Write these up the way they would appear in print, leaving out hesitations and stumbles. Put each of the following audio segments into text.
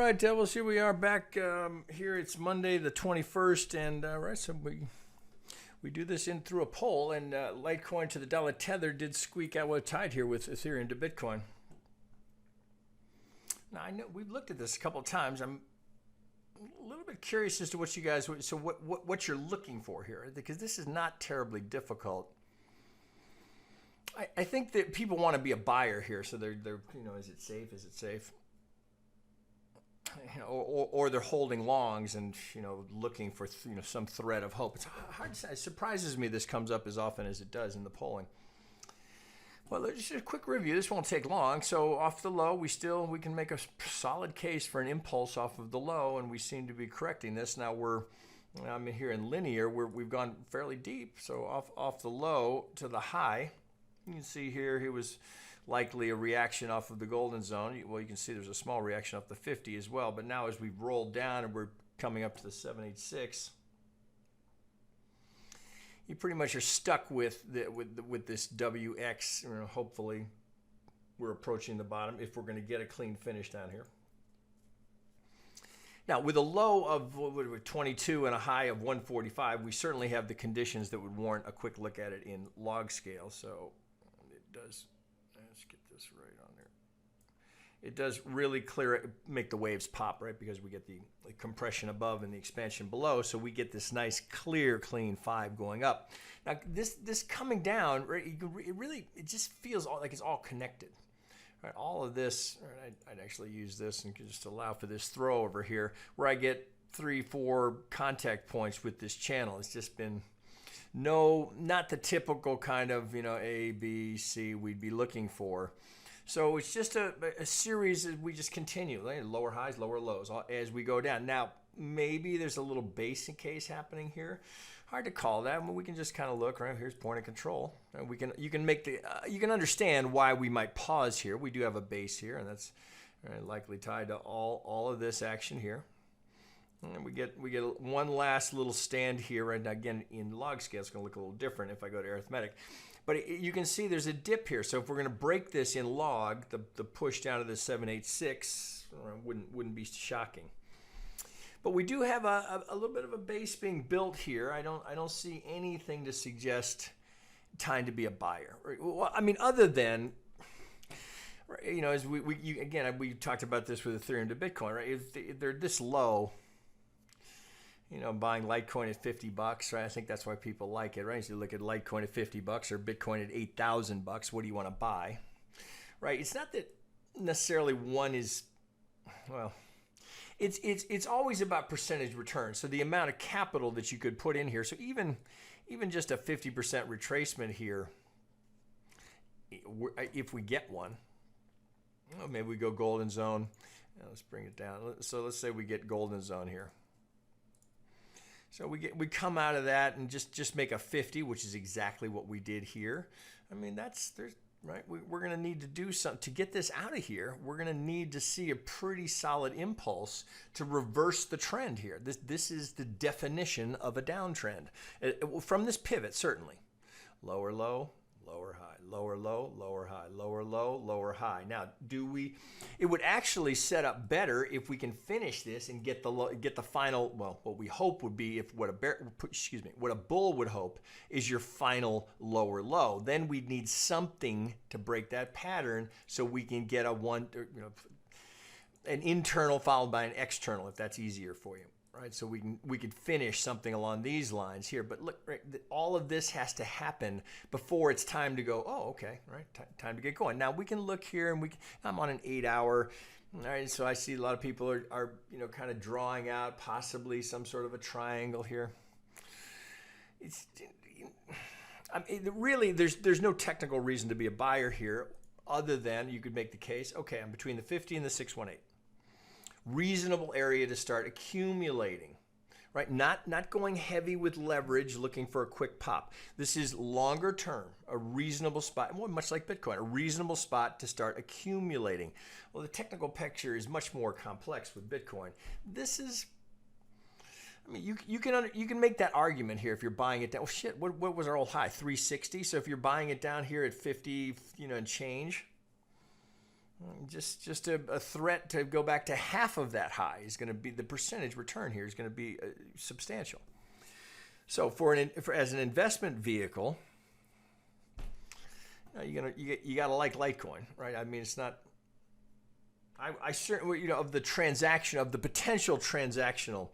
right, devils, here we are back here. It's Monday the 21st, and right, so we do this in through a poll, and Litecoin to the dollar tether did squeak out what tied here with Ethereum to Bitcoin. Now, I know we've looked at this a couple of times. I'm a little bit curious as to what you guys, so what you're looking for here, because this is not terribly difficult. I think that people want to be a buyer here, so they're you know, is it safe? Is it safe? You know, or they're holding longs and, you know, looking for some thread of hope. It's hard to say. It surprises me this comes up as often as it does in the polling. Well, just a quick review. This won't take long. So off the low, we can make a solid case for an impulse off of the low, and we seem to be correcting this. Now I'm here in linear where we've gone fairly deep. So off the low to the high, you can see here he was likely a reaction off of the golden zone. Well, you can see there's a small reaction off the 50 as well. But now as we've rolled down and we're coming up to the 786, you pretty much are stuck with this WX. You know, hopefully we're approaching the bottom if we're going to get a clean finish down here. Now, with a low of 22 and a high of 145, we certainly have the conditions that would warrant a quick look at it in log scale. So it does. Let's get this right on there. It does really make the waves pop, right? Because we get the compression above and the expansion below. So we get this nice, clear, clean 5 going up. Now, this coming down, right? It just feels like it's all connected. Right, all of this, right, I'd actually use this and just allow for this throw over here where I get 3-4 contact points with this channel. It's just been not the typical kind of, you know, A, B, C we'd be looking for. So it's just a series that we just continue, right? Lower highs, lower lows as we go down. Now, maybe there's a little basic case happening here. Hard to call that, but we can just kind of look, right? Here's point of control. And you can understand why we might pause here. We do have a base here, and that's likely tied to all of this action here. And we get one last little stand here, right? Now, again, in log scale, it's going to look a little different if I go to arithmetic. But you can see there's a dip here. So if we're going to break this in log, the push down to the 786 wouldn't be shocking. But we do have a little bit of a base being built here. I don't see anything to suggest time to be a buyer. Well, I mean, other than, you know, as we talked about this with Ethereum to Bitcoin, right? If they're this low, you know, buying Litecoin at $50, right? I think that's why people like it, right? So you look at Litecoin at $50 or Bitcoin at $8,000. What do you want to buy, right? It's not that necessarily one is, well, it's always about percentage return. So the amount of capital that you could put in here. So even just a 50% retracement here, if we get one, well, maybe we go golden zone. Now let's bring it down. So let's say we get golden zone here. So we come out of that and just make a 50, which is exactly what we did here. I mean, right. We're going to need to do something to get this out of here. We're going to need to see a pretty solid impulse to reverse the trend here. This is the definition of a downtrend from this pivot, certainly. Lower low, lower high, lower low, lower high, lower low, lower high. Now, it would actually set up better if we can finish this and get the final, well, what we hope would be what a bull would hope is your final lower low. Then we'd need something to break that pattern so we can get an internal followed by an external, if that's easier for you. Right, so we could finish something along these lines here, but look, right, all of this has to happen before it's time to go. Oh, okay, right, time to get going. Now we can look here, and I'm on an 8-hour. All right, so I see a lot of people are kind of drawing out possibly some sort of a triangle here. Really, there's no technical reason to be a buyer here, other than you could make the case. Okay, I'm between the 50 and the 618. Reasonable area to start accumulating, right? Not going heavy with leverage, looking for a quick pop. This is longer term, a reasonable spot, much like Bitcoin, a reasonable spot to start accumulating. Well, the technical picture is much more complex with Bitcoin. This is, I mean, you can make that argument here if you're buying it down. Well, shit, what was our old high? 360. So if you're buying it down here at 50, and change. Just a threat to go back to half of that high is going to be the percentage return here is going to be substantial. So as an investment vehicle, you gotta like Litecoin, right? I mean, it's not. I certainly, of the potential transactional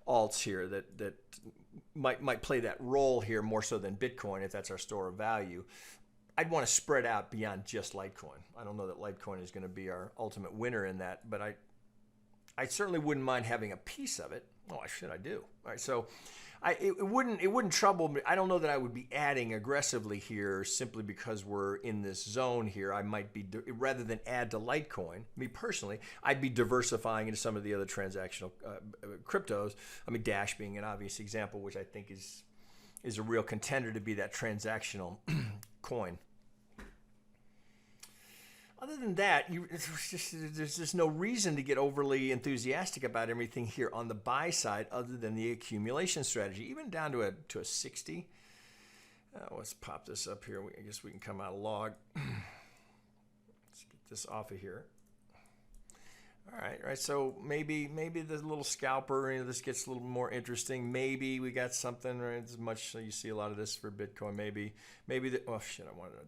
alts here that might play that role here more so than Bitcoin if that's our store of value. I'd want to spread out beyond just Litecoin. I don't know that Litecoin is going to be our ultimate winner in that, but I certainly wouldn't mind having a piece of it. Oh, I do. All right, so it wouldn't trouble me. I don't know that I would be adding aggressively here simply because we're in this zone here. I might be, rather than add to Litecoin, me personally, I'd be diversifying into some of the other transactional cryptos. I mean, Dash being an obvious example, which I think is a real contender to be that transactional coin. Other than that, there's just no reason to get overly enthusiastic about everything here on the buy side other than the accumulation strategy, even down to a 60. Let's pop this up here. I guess we can come out of log. Let's get this off of here. All right. So maybe the little scalper, this gets a little more interesting. Maybe we got something, right? As much you see a lot of this for Bitcoin. Maybe oh shit, I wanted to.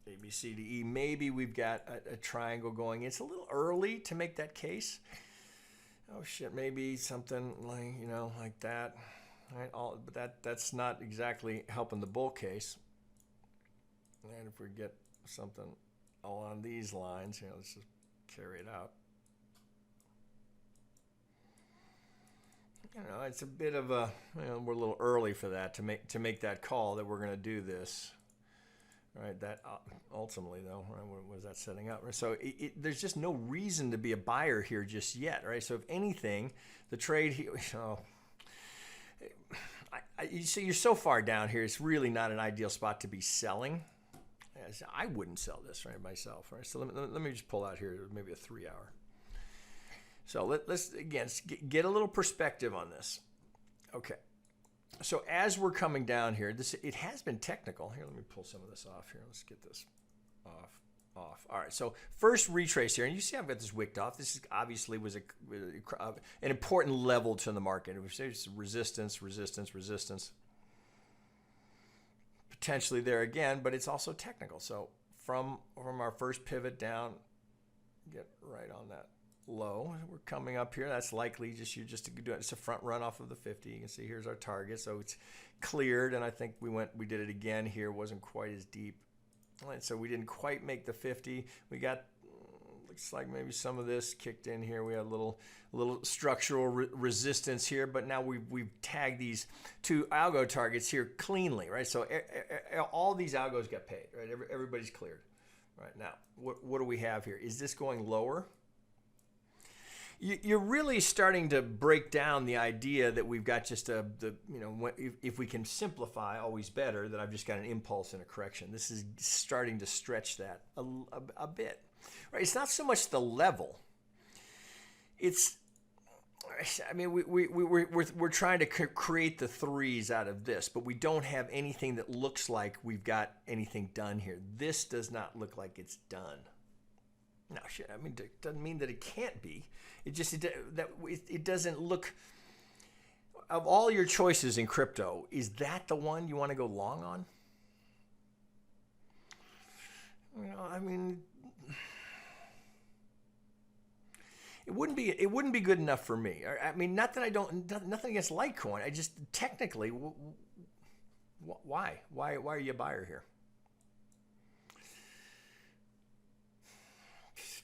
A, B, C, D, E. Maybe we've got a triangle going. It's a little early to make that case. Oh shit, maybe something like that. All right, but that's not exactly helping the bull case. And if we get something along these lines, let's just carry it out. It's a bit of a we're a little early for that to make that call that we're going to do this. Right, that ultimately though, right, what was that setting up? So there's just no reason to be a buyer here just yet, right? So if anything, the trade here, you see, you're so far down here, it's really not an ideal spot to be selling. I wouldn't sell this, right, myself, right? So let me just pull out here maybe a 3 hour. So let's again get a little perspective on this. Okay. So as we're coming down here, it has been technical. Here, let me pull some of this off here. Let's get this off. All right, so first retrace here. And you see I've got this wicked off. This obviously was an important level to the market. It was resistance. Potentially there again, but it's also technical. So from our first pivot down, get right on that low. We're coming up here. That's likely just to do it. It's a front run off of the 50. You can see here's our target. So it's cleared, and I think we did it again here. It wasn't quite as deep. And so we didn't quite make the 50. We got looks like maybe some of this kicked in here. We had a little structural resistance here, but now we've tagged these two algo targets here cleanly, right? So all these algos got paid, right? Everybody's cleared. Right now, what do we have here? Is this going lower? You're really starting to break down the idea that we've got just if we can simplify, always better, that I've just got an impulse and a correction. This is starting to stretch that a bit, right? It's not so much the level. We're trying to create the threes out of this, but we don't have anything that looks like we've got anything done here. This does not look like it's done. No, shit. It doesn't mean that it can't be. It doesn't look. Of all your choices in crypto, is that the one you want to go long on? It wouldn't be good enough for me. Not that I don't, nothing against Litecoin. I just technically, why are you a buyer here?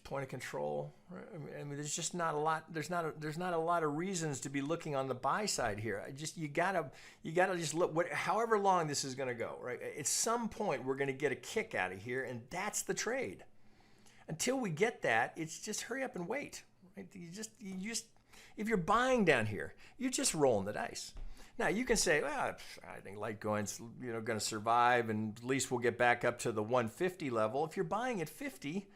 Point of control. There's just not a lot. There's not a lot of reasons to be looking on the buy side here. You gotta just look. However long this is going to go, right? At some point, we're going to get a kick out of here, and that's the trade. Until we get that, it's just hurry up and wait. Right? You just if you're buying down here, you're just rolling the dice. Now you can say, well, I think Litecoin's going to survive, and at least we'll get back up to the 150 level. If you're buying at 50.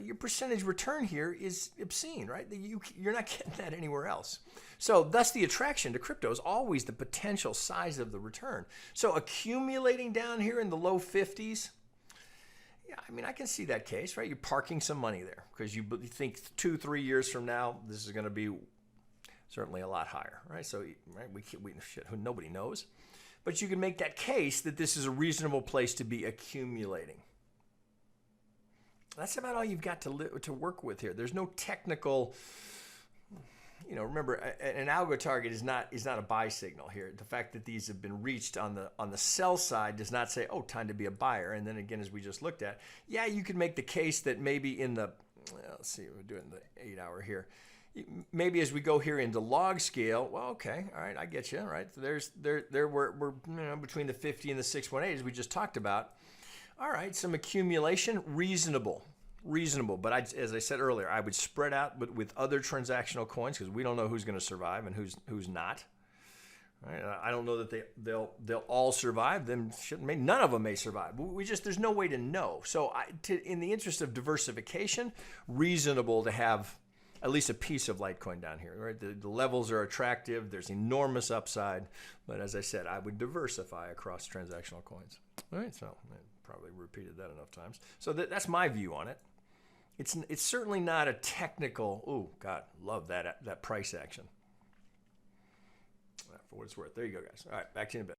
Your percentage return here is obscene, right? You're not getting that anywhere else. So thus the attraction to crypto is always the potential size of the return. So accumulating down here in the low 50s, Yeah, I mean, I can see that case, right? You're parking some money there because you think 2-3 years from now, this is going to be certainly a lot higher, right? So, right, shit, nobody knows. But you can make that case that this is a reasonable place to be accumulating. That's about all you've got to work with here. There's no technical, remember, an algo target is not a buy signal here. The fact that these have been reached on the sell side does not say, oh, time to be a buyer. And then again, as we just looked at, yeah, you could make the case that maybe in the, let's see, we're doing the 8-hour here. Maybe as we go here into log scale, well, okay, all right, I get you, right? We're between the 50 and the 618 as we just talked about. All right, some accumulation, reasonable. But as I said earlier, I would spread out with other transactional coins because we don't know who's going to survive and who's not. Right? I don't know that they'll all survive. None of them may survive. There's no way to know. So in the interest of diversification, reasonable to have at least a piece of Litecoin down here, right? The levels are attractive. There's enormous upside. But as I said, I would diversify across transactional coins. All right, so I probably repeated that enough times. So that's my view on it. It's certainly not a technical, oh, God, love that price action. For what it's worth. There you go, guys. All right, back to you in a bit.